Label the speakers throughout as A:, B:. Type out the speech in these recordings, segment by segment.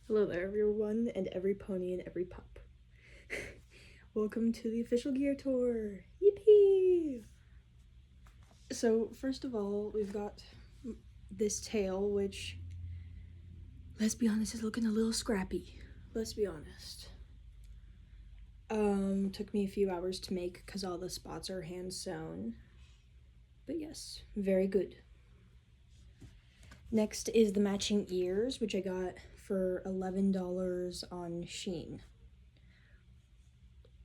A: Hello there, everyone, and every pony and every pup. Welcome to the official gear tour. Yippee! So, first of all, we've got this tail, which, let's be honest, is looking a little scrappy. Let's be honest. Took me a few hours to make because all the spots are hand sewn. But yes, very good. Next is the matching ears, which I got for $11 on Shein.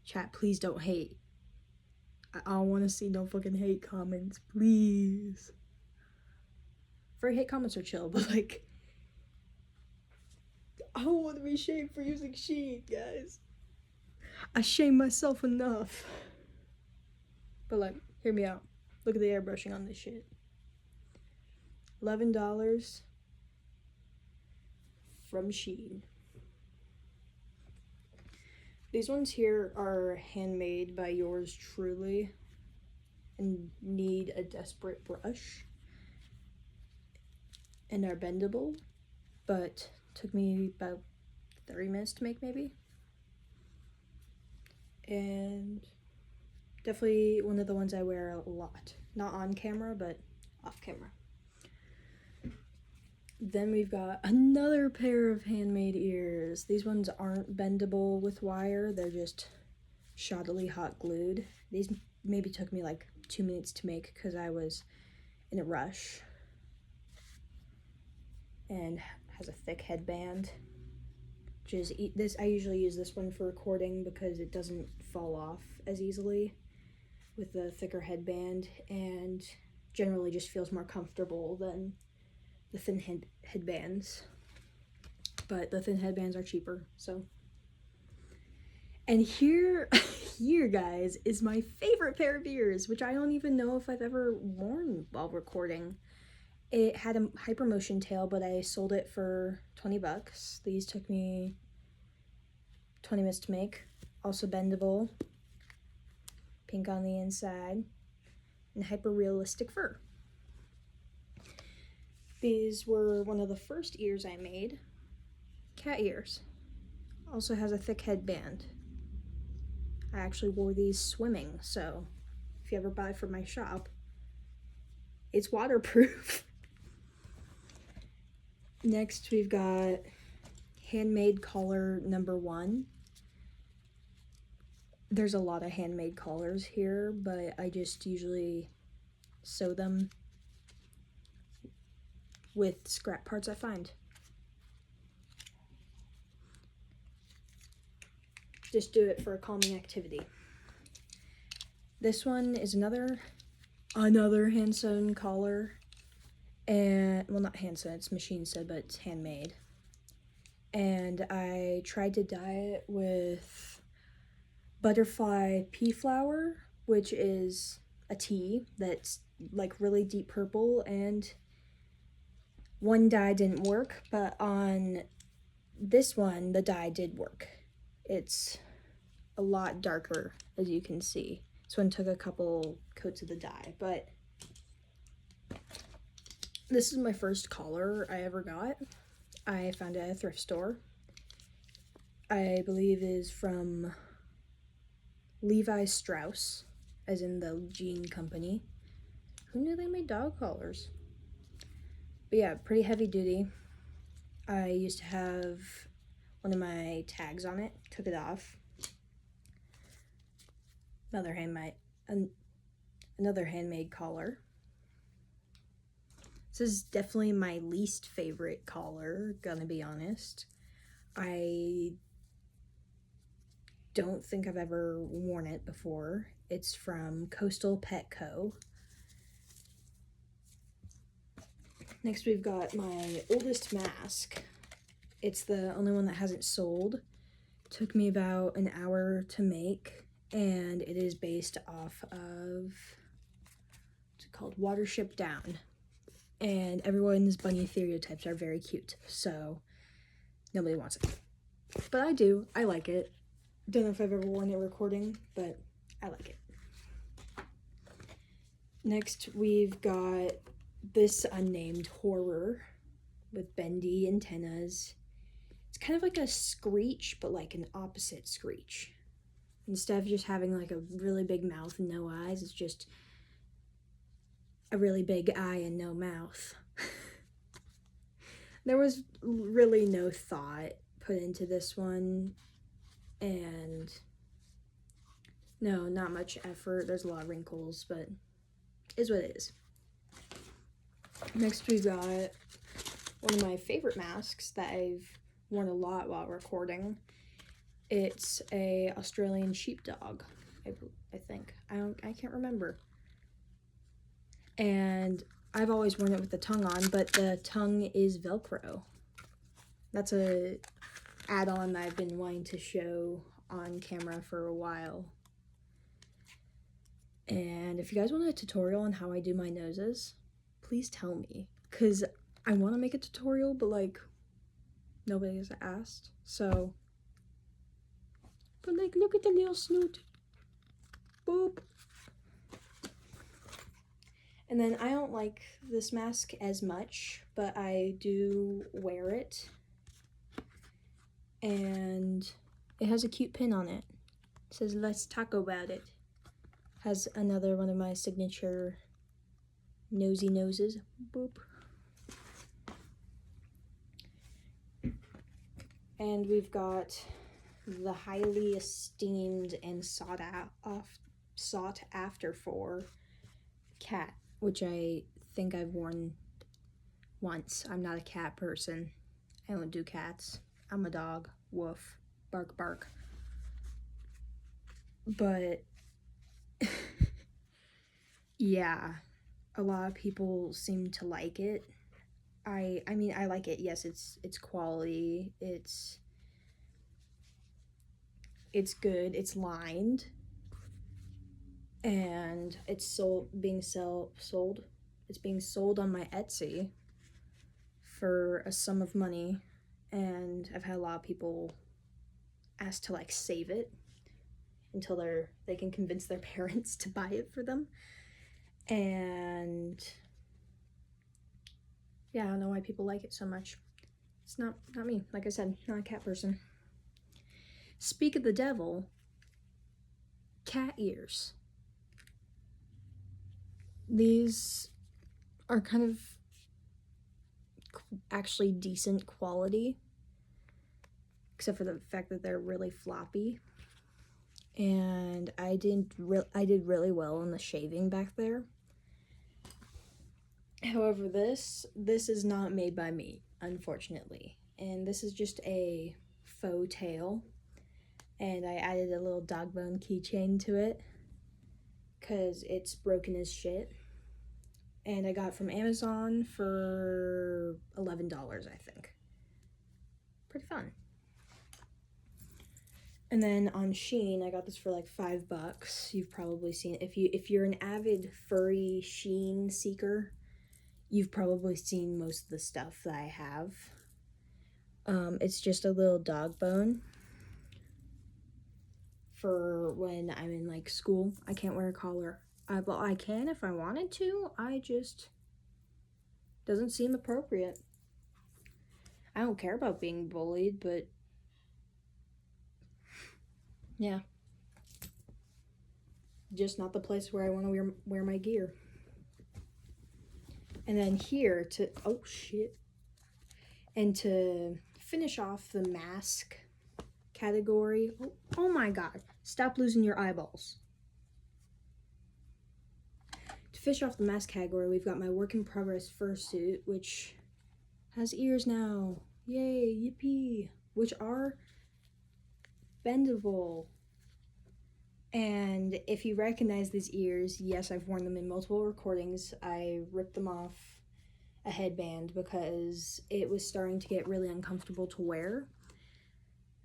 A: Chat, please don't hate. I don't want to see no fucking hate comments, please. For hate comments are chill, but like, I don't want to be shamed for using Shein, guys. I shame myself enough. But like, hear me out. Look at the airbrushing on this shit. $11 from Shein. These ones here are handmade by yours truly and need a desperate brush and are bendable, but took me about 30 minutes to make maybe. And definitely one of the ones I wear a lot. Not on camera, but off camera. Then we've got another pair of handmade ears. These ones aren't bendable with wire, they're just shoddily hot glued. These maybe took me like 2 minutes to make because I was in a rush. And has a thick headband. Which is this, I usually use this one for recording because it doesn't fall off as easily with the thicker headband, and generally just feels more comfortable than the thin headbands. But the thin headbands are cheaper, so. And here guys, is my favorite pair of ears, which I don't even know if I've ever worn while recording. It had a hypermotion tail, but I sold it for 20 bucks. These took me 20 minutes to make. Also bendable, pink on the inside, and hyper realistic fur. These were one of the first ears I made. Cat ears. Also has a thick headband. I actually wore these swimming, so if you ever buy from my shop, it's waterproof. Next, we've got handmade collar number 1. There's a lot of handmade collars here, but I just usually sew them with scrap parts I find. Just do it for a calming activity. This one is another hand sewn collar, and well, not hand sewn, it's machine sewn, but it's handmade. And I tried to dye it with butterfly pea flower, which is a tea that's like really deep purple, and one dye didn't work, but on this one the dye did work. It's a lot darker, as you can see. This one took a couple coats of the dye, but this is my first collar I ever got. I found it at a thrift store. I believe it is from Levi Strauss, as in the jean company. Who knew they made dog collars? But yeah, pretty heavy duty. I used to have one of my tags on it, took it off. Another handmade collar. This is definitely my least favorite collar, gonna be honest. I don't think I've ever worn it before. It's from Coastal Pet Co. Next, we've got my oldest mask. It's the only one that hasn't sold. Took me about an hour to make, and it is based off of, what's it called? Watership Down. And everyone's bunny stereotypes are very cute, so nobody wants it. But I do. I like it. Don't know if I've ever worn it recording, but I like it. Next, we've got this unnamed horror with bendy antennas It's kind of like a screech, but like an opposite screech. Instead of just having like a really big mouth and no eyes, it's just a really big eye and no mouth. There was really no thought put into this one, and no, not much effort. There's a lot of wrinkles, but it is what it is. Next we got one of my favorite masks that I've worn a lot while recording. It's a Australian sheepdog, I think. I can't remember. And I've always worn it with the tongue on, but the tongue is Velcro. That's a add-on that I've been wanting to show on camera for a while. And if you guys want a tutorial on how I do my noses, please tell me, because I want to make a tutorial, but like nobody has asked. So, but like, look at the little snoot. Boop. And then I don't like this mask as much, but I do wear it. And it has a cute pin on it. It says, "Let's talk about it." Has another one of my signature nosy noses. Boop. And we've got the highly esteemed and sought after for cat, which I think I've worn once. I'm not a cat person. I don't do cats. I'm a dog. Woof. Bark, bark. But yeah, a lot of people seem to like it. I mean, I like it. Yes, it's quality. It's good. It's lined. And it's being sold. It's being sold on my Etsy for a sum of money, and I've had a lot of people ask to like save it until they can convince their parents to buy it for them. And yeah, I don't know why people like it so much. It's not me. Like I said, not a cat person. Speak of the devil, cat ears. These are kind of actually decent quality, except for the fact that they're really floppy. And I did really well on the shaving back there. However, this is not made by me, unfortunately. And this is just a faux tail. And I added a little dog bone keychain to it because it's broken as shit. And I got it from Amazon for $11, I think. Pretty fun. And then on Shein, I got this for like $5. You've probably seen it. If you're an avid furry Shein seeker, you've probably seen most of the stuff that I have. It's just a little dog bone for when I'm in like school. I can't wear a collar. Well, I can if I wanted to. I just doesn't seem appropriate. I don't care about being bullied, but yeah, just not the place where I want to wear my gear. And then here and to finish off the mask category. Oh my god, stop losing your eyeballs. To finish off the mask category, we've got my work in progress fursuit, which has ears now. Yay, yippee. Which are bendable. And if you recognize these ears, yes, I've worn them in multiple recordings. I ripped them off a headband because it was starting to get really uncomfortable to wear.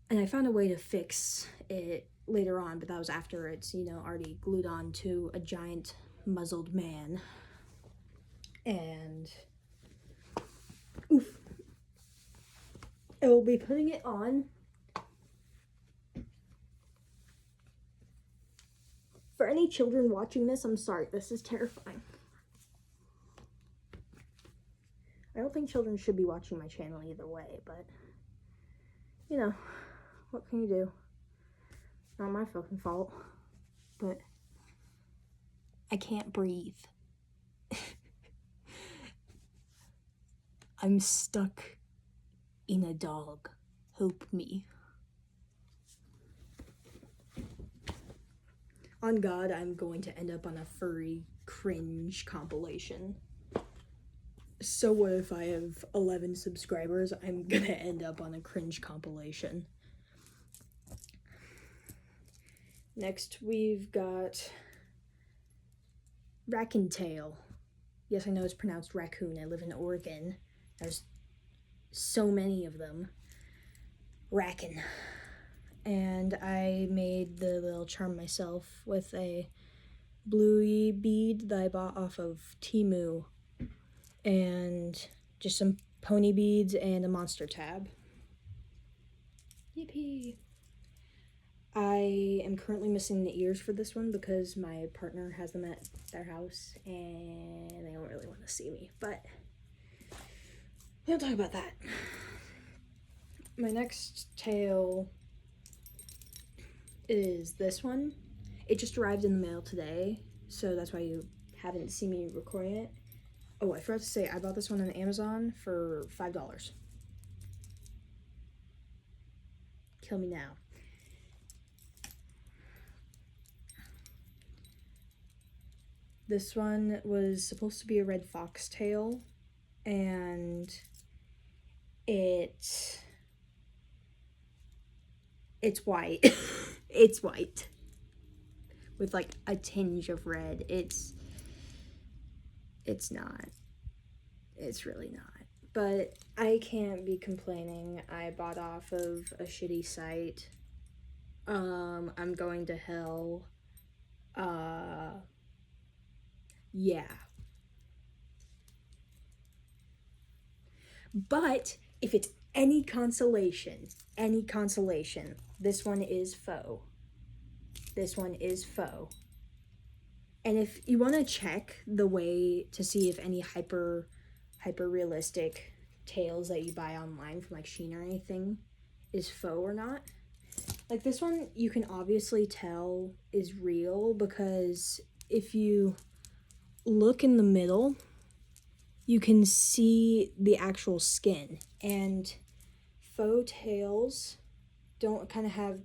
A: And I found a way to fix it later on, but that was after it's, already glued on to a giant muzzled man. And oof. I will be putting it on for any children watching this. I'm sorry, this is terrifying. I don't think children should be watching my channel either way, but you know, what can you do? Not my fucking fault. But I can't breathe. I'm stuck in a dog. Help me. On God, I'm going to end up on a furry cringe compilation. So what if I have 11 subscribers? I'm gonna end up on a cringe compilation. Next, we've got Raccoon Tail. Yes, I know it's pronounced raccoon. I live in Oregon. There's so many of them. Raccoon. And I made the little charm myself with a bluey bead that I bought off of Temu. And just some pony beads and a monster tab. Yippee! I am currently missing the ears for this one because my partner has them at their house and they don't really want to see me, but we don't talk about that. My next tail is this one. It just arrived in the mail today, so that's why you haven't seen me recording it. Oh, I forgot to say, I bought this one on Amazon for $5. Kill me now. This one was supposed to be a red foxtail, and it's white. It's white with like a tinge of red. It's not. It's really not. But I can't be complaining. I bought off of a shitty site. I'm going to hell. Yeah. But if it's any consolation, this one is faux. This one is faux. And if you want to check the way to see if any hyper realistic tails that you buy online from like Shein or anything is faux or not, like this one you can obviously tell is real because if you look in the middle, you can see the actual skin. And faux tails don't kind of have,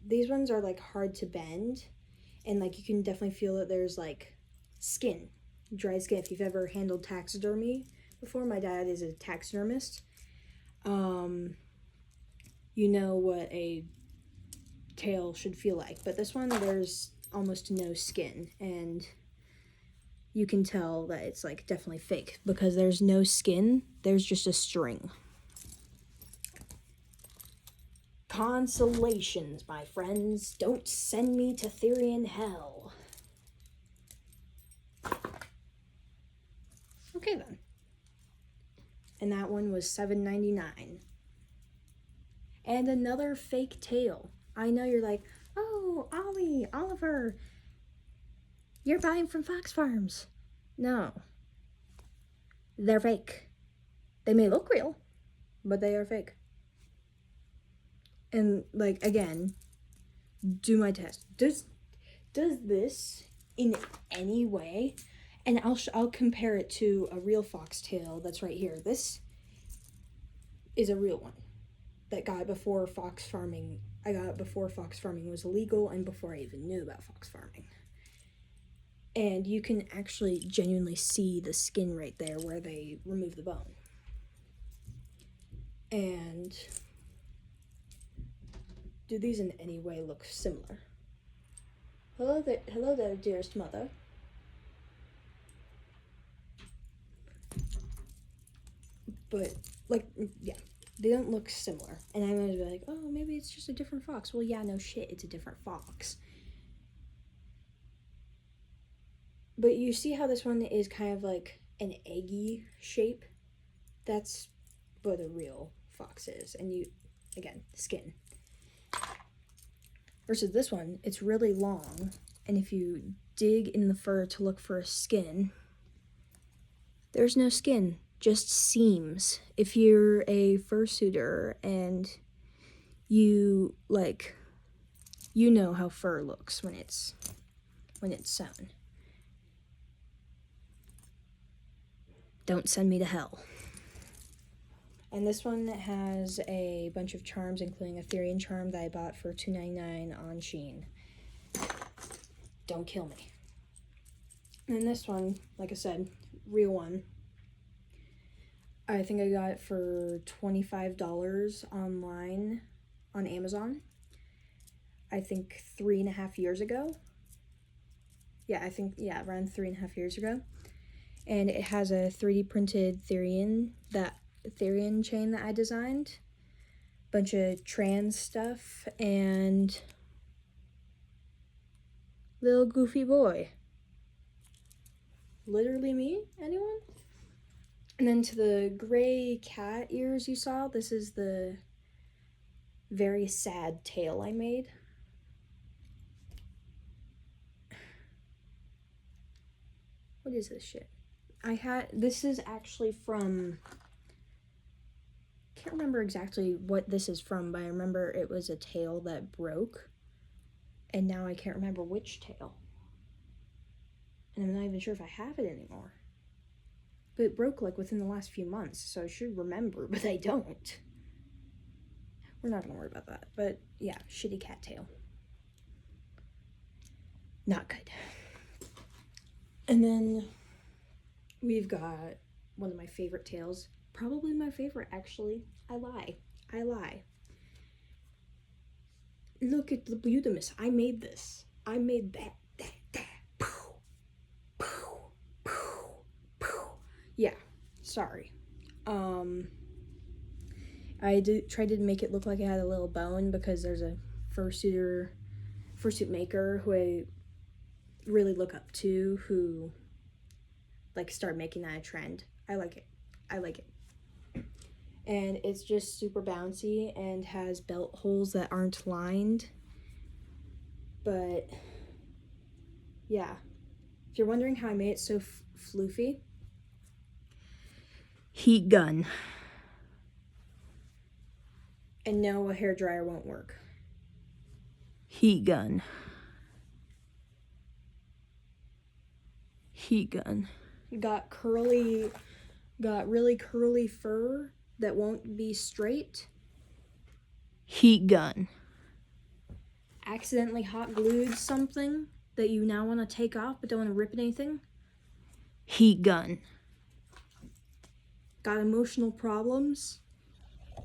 A: these ones are like hard to bend, and like you can definitely feel that there's like skin, dry skin. If you've ever handled taxidermy before, my dad is a taxidermist. You know what a tail should feel like, but this one there's almost no skin, and you can tell that it's like definitely fake because there's no skin, there's just a string. Consolations, my friends. Don't send me to Therian hell. Okay then. And that one was $7.99. And another fake tail. I know you're like, oh, Ollie, Oliver, you're buying from Fox Farms. No. They're fake. They may look real, but they are fake. And like, again, do my test. Does this in any way, and I'll compare it to a real foxtail that's right here. This is a real one that got before fox farming. I got it before fox farming was illegal and before I even knew about fox farming. And you can actually genuinely see the skin right there where they remove the bone. And do these in any way look similar? Hello there, dearest mother. But, like, yeah, they don't look similar. And I'm gonna be like, oh, maybe it's just a different fox. Well, yeah, no shit, it's a different fox. But you see how this one is kind of like an eggy shape? That's what a real fox is. And you, again, skin. Versus this one, it's really long, and if you dig in the fur to look for a skin, there's no skin, just seams. If you're a fursuiter and you know how fur looks when it's sewn. Don't send me to hell. And this one has a bunch of charms, including a Therian charm that I bought for $2.99 on Shein. Don't kill me. And this one, like I said, real one. I think I got it for $25 online on Amazon. I think 3.5 years ago. Yeah, around 3.5 years ago. And it has a 3D printed Therian chain that I designed. Bunch of trans stuff and little goofy boy. Literally me? Anyone? And then to the gray cat ears you saw, this is the very sad tail I made. What is this shit? This is actually from, can't remember exactly what this is from, but I remember it was a tail that broke, and now I can't remember which tail. And I'm not even sure if I have it anymore. But it broke like within the last few months, so I should remember, but I don't. We're not gonna worry about that. But yeah, shitty cat tail. Not good. And then we've got one of my favorite tails. Probably my favorite, actually. I lie. Look at the Beautimus. I made this. I made that. Pooh. Yeah, sorry. I tried to make it look like it had a little bone because there's a fursuit maker who I really look up to, who like started making that a trend. I like it. And it's just super bouncy and has belt holes that aren't lined. But yeah, if you're wondering how I made it so floofy, heat gun. And no, a hairdryer won't work. Heat gun. Got really curly fur that won't be straight. Heat gun. Accidentally hot glued something that you now want to take off but don't want to rip anything. Heat gun. Got emotional problems.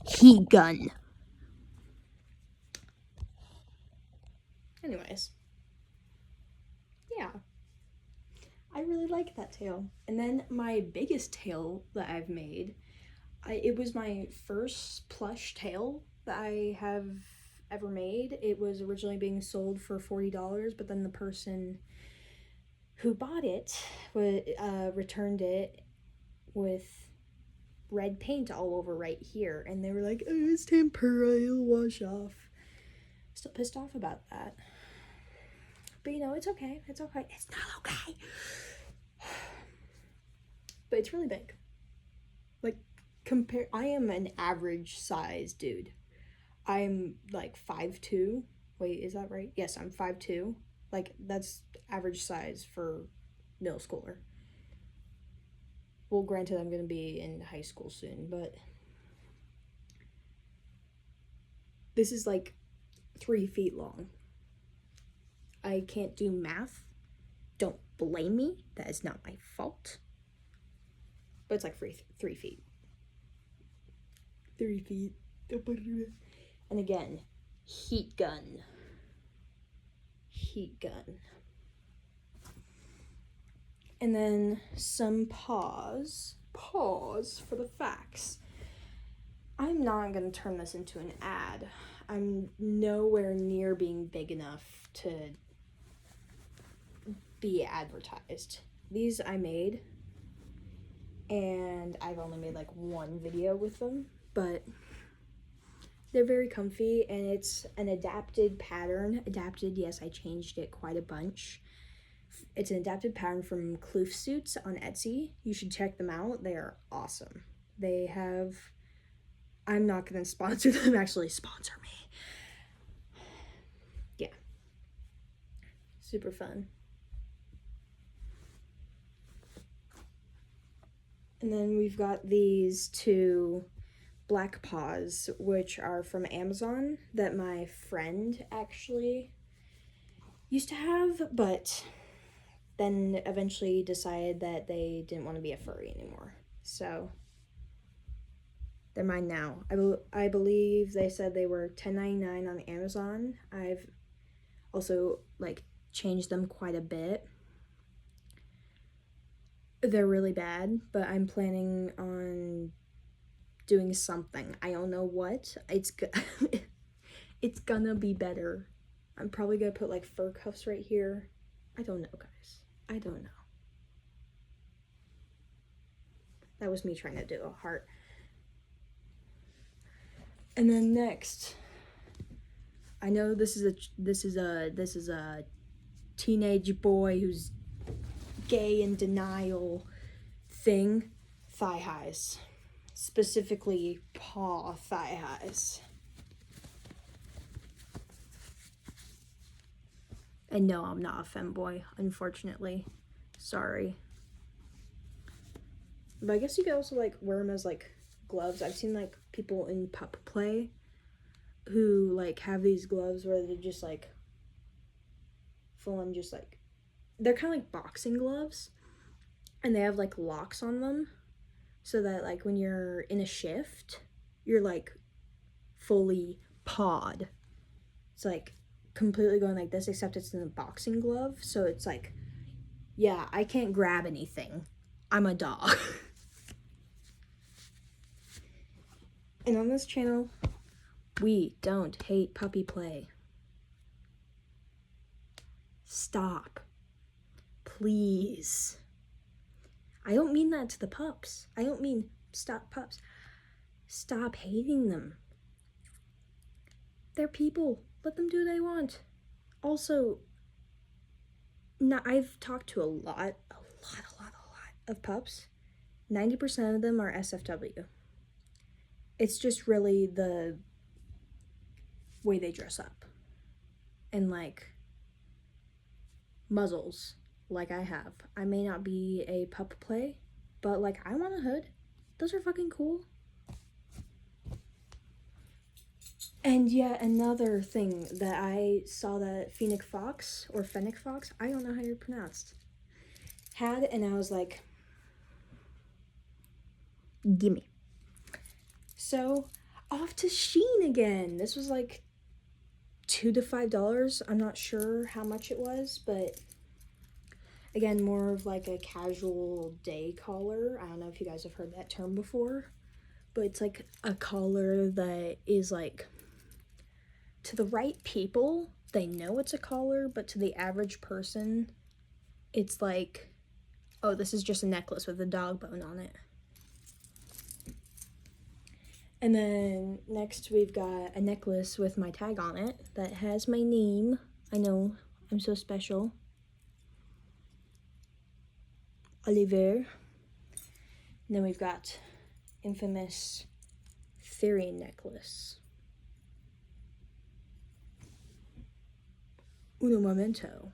A: Heat gun. Anyways. Yeah. I really like that tail. And then my biggest tail that I've made, it was my first plush tail that I have ever made. It was originally being sold for $40, but then the person who bought it returned it with red paint all over right here, and they were like, oh, it's tempera, it'll wash off. Still pissed off about that. But you know, it's okay. It's not okay. But it's really big. Like, I am an average size dude. I'm like 5'2". Wait, is that right? Yes, I'm 5'2". Like, that's average size for middle schooler. Well, granted, I'm gonna be in high school soon, but this is like 3 feet long. I can't do math. Don't blame me. That is not my fault. But it's like 3 feet. 3 feet. And again, heat gun. And then some pause for the facts. I'm not going to turn this into an ad. I'm nowhere near being big enough to be advertised. These I made, and I've only made like one video with them, but they're very comfy, and it's an adapted pattern. Yes, I changed it quite a bunch. It's an adapted pattern from Kloof Suits on Etsy. You should check them out. They are awesome. I'm not going to sponsor them. Actually, sponsor me. Super fun. And then we've got these two black paws, which are from Amazon, that my friend actually used to have, but then eventually decided that they didn't want to be a furry anymore. So they're mine now. I believe they said they were $10.99 on Amazon. I've also like changed them quite a bit. They're really bad, but I'm planning on doing something. I don't know what. It's gonna be better. I'm probably gonna put like fur cuffs right here. I don't know, guys. I don't know. That was me trying to do a heart. And then next, I know this is a teenage boy who's gay in denial thing. Thigh highs, specifically paw thigh highs. And no, I'm not a femboy, unfortunately. Sorry. But I guess you could also like wear them as like gloves. I've seen like people in pup play who like have these gloves where they're just like full on just like, they're kind of like boxing gloves, and they have like locks on them so that like when you're in a shift, you're like fully pawed. It's like completely going like this, except it's in a boxing glove, so it's like, yeah, I can't grab anything. I'm a dog. And on this channel, we don't hate puppy play. Stop. Please. I don't mean that to the pups. I don't mean stop pups. Stop hating them. They're people. Let them do what they want. Also, I've talked to a lot of pups. 90% of them are SFW. It's just really the way they dress up. And like muzzles, like I have. I may not be a pup play, but like I want a hood. Those are fucking cool. And yet another thing that I saw that Fennec Fox, I don't know how you're pronounced, had, and I was like, gimme. So off to Shein again. This was like $2 to $5. I'm not sure how much it was, but again, more of like a casual day collar. I don't know if you guys have heard that term before, but it's like a collar that is like, to the right people, they know it's a collar, but to the average person, it's like, oh, this is just a necklace with a dog bone on it. And then next we've got a necklace with my tag on it that has my name. I know, I'm so special. Oliver. And then we've got infamous Therian necklace. Uno momento.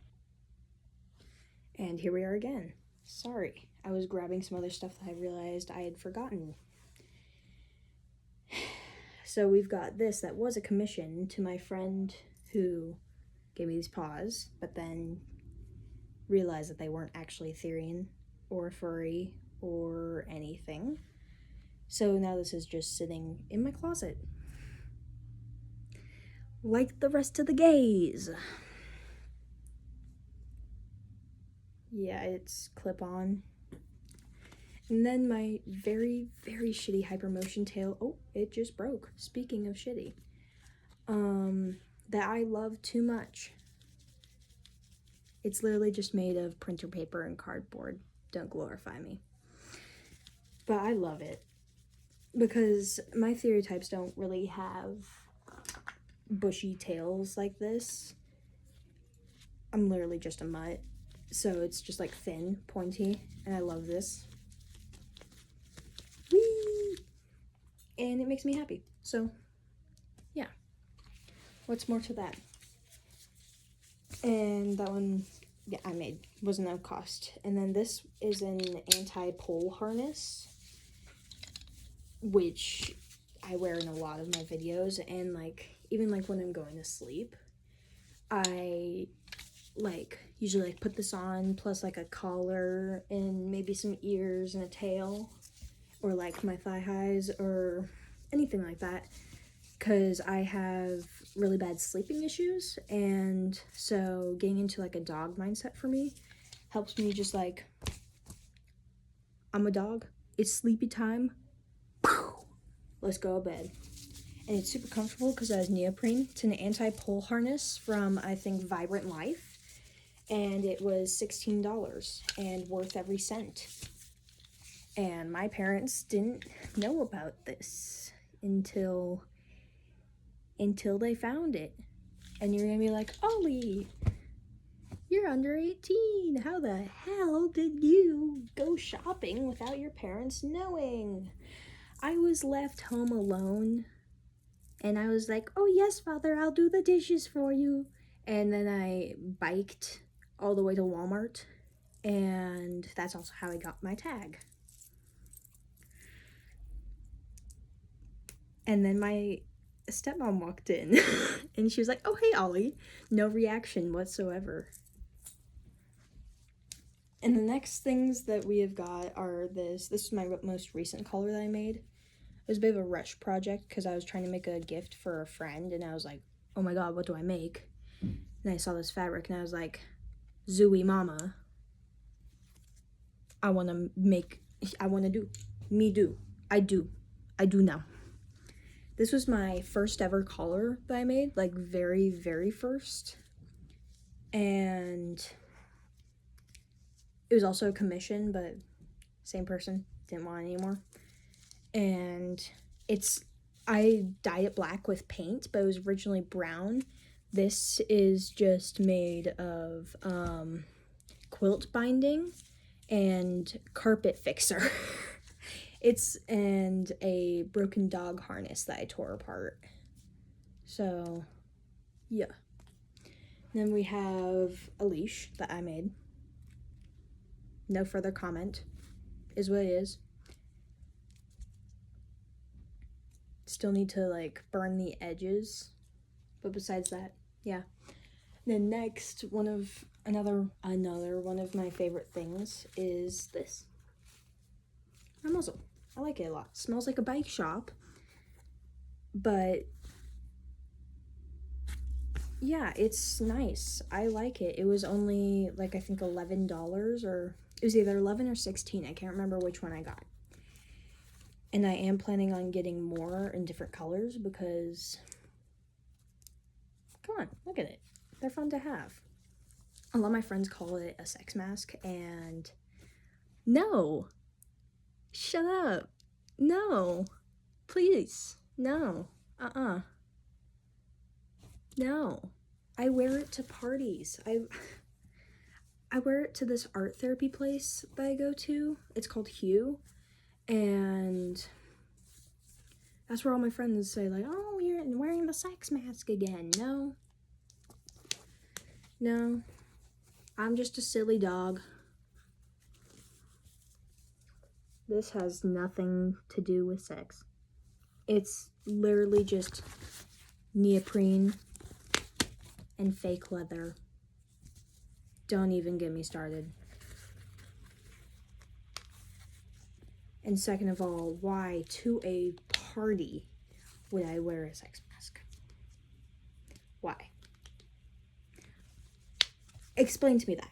A: And here we are again. Sorry, I was grabbing some other stuff that I realized I had forgotten. So we've got this that was a commission to my friend who gave me these paws, but then realized that they weren't actually Therian or furry or anything. So now this is just sitting in my closet. Like the rest of the gays. Yeah, it's clip-on. And then my very, very shitty hypermotion tail. Oh, it just broke. Speaking of shitty. That I love too much. It's literally just made of printer paper and cardboard. Don't glorify me. But I love it. Because my theory-types don't really have bushy tails like this. I'm literally just a mutt. So it's just like thin, pointy, and I love this. Whee! And it makes me happy. So, yeah. What's more to that? And that one, yeah, I made, was no cost. And then this is an anti-pole harness, which I wear in a lot of my videos, and like even like when I'm going to sleep, I like usually like put this on plus like a collar and maybe some ears and a tail, or like my thigh highs or anything like that, because I have really bad sleeping issues, and so getting into like a dog mindset for me helps me just like, I'm a dog, it's sleepy time, let's go to bed. And it's super comfortable because it has neoprene. It's an anti-pole harness from, I think, Vibrant Life, and it was $16 and worth every cent. And my parents didn't know about this until they found it. And you're gonna be like, Ollie, you're under 18. How the hell did you go shopping without your parents knowing? I was left home alone, and I was like, oh yes, Father, I'll do the dishes for you. And then I biked all the way to Walmart, and that's also how I got my tag. And then my stepmom walked in, and she was like, oh hey, Ollie. No reaction whatsoever. And the next things that we have got are this is my most recent collar that I made. It was a bit of a rush project because I was trying to make a gift for a friend, and I was like, oh my god, what do I make? And I saw this fabric, and I was like, Zooey mama, I want to do now. This was my first ever collar that I made, like very, very first. And it was also a commission, but same person didn't want it anymore. And I dyed it black with paint, but it was originally brown. This is just made of quilt binding and carpet fixer. And a broken dog harness that I tore apart. So, yeah. Then we have a leash that I made. No further comment. Is what it is. Still need to like burn the edges. But besides that, yeah. Then next, another one of my favorite things is this. My muzzle. I like it a lot. It smells like a bike shop. But yeah, it's nice. I like it. It was only like, I think $11, or it was either 11 or 16. I can't remember which one I got. And I am planning on getting more in different colors because, come on, look at it. They're fun to have. A lot of my friends call it a sex mask, and no. Shut up. No. Please. No. No. I wear it to parties. I wear it to this art therapy place that I go to. It's called Hue. And that's where all my friends say, like, oh, you're wearing the sex mask again. No. No. I'm just a silly dog. This has nothing to do with sex. It's literally just neoprene and fake leather. Don't even get me started. And second of all, why to a party would I wear a sex mask? Why? Explain to me that.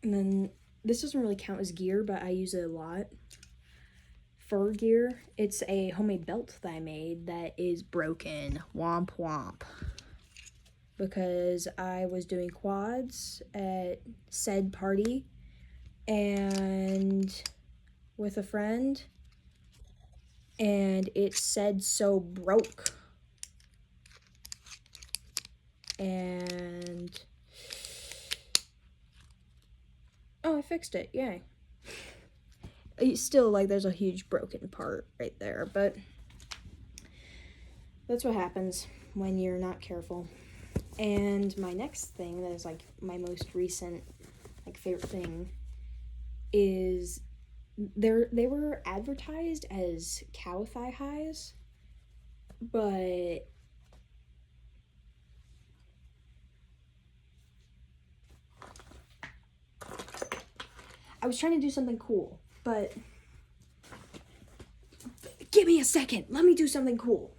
A: And then this doesn't really count as gear, but I use it a lot. Fur gear. It's a homemade belt that I made that is broken. Womp womp. Because I was doing quads at said party and with a friend, and it said so broke. And oh, I fixed it, yay. It's still, like, there's a huge broken part right there, but that's what happens when you're not careful. And my next thing that is like my most recent like favorite thing is they were advertised as cow thigh highs, but I was trying to do something cool, but give me a second. Let me do something cool.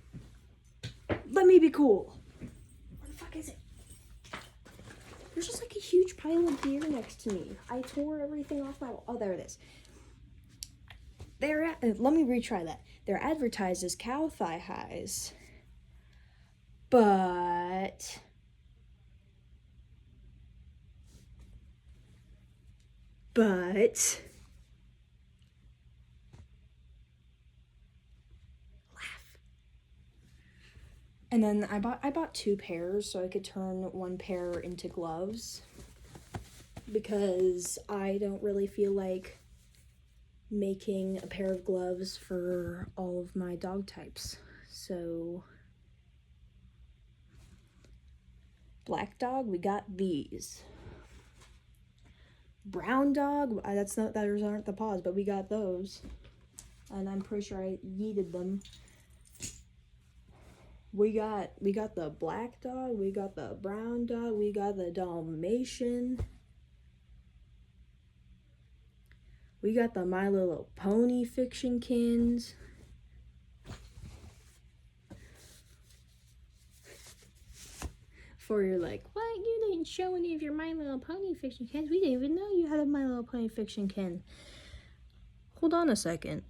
A: Let me be cool. Where the fuck is it? There's just like a huge pile of gear next to me. I tore everything off my wall. Oh, there it is. Let me retry that. They're advertised as cow thigh highs, but laugh. And then I bought 2 pairs so I could turn 1 pair into gloves, because I don't really feel like making a pair of gloves for all of my dog types. So black dog, we got these. Brown dog, those aren't the paws, but we got those. And I'm pretty sure I yeeted them. We got the black dog, we got the brown dog, we got the Dalmatian. We got the My Little Pony fictionkins. For you're like, what? You didn't show any of your My Little Pony fictionkins. We didn't even know you had a My Little Pony fictionkin. Hold on a second.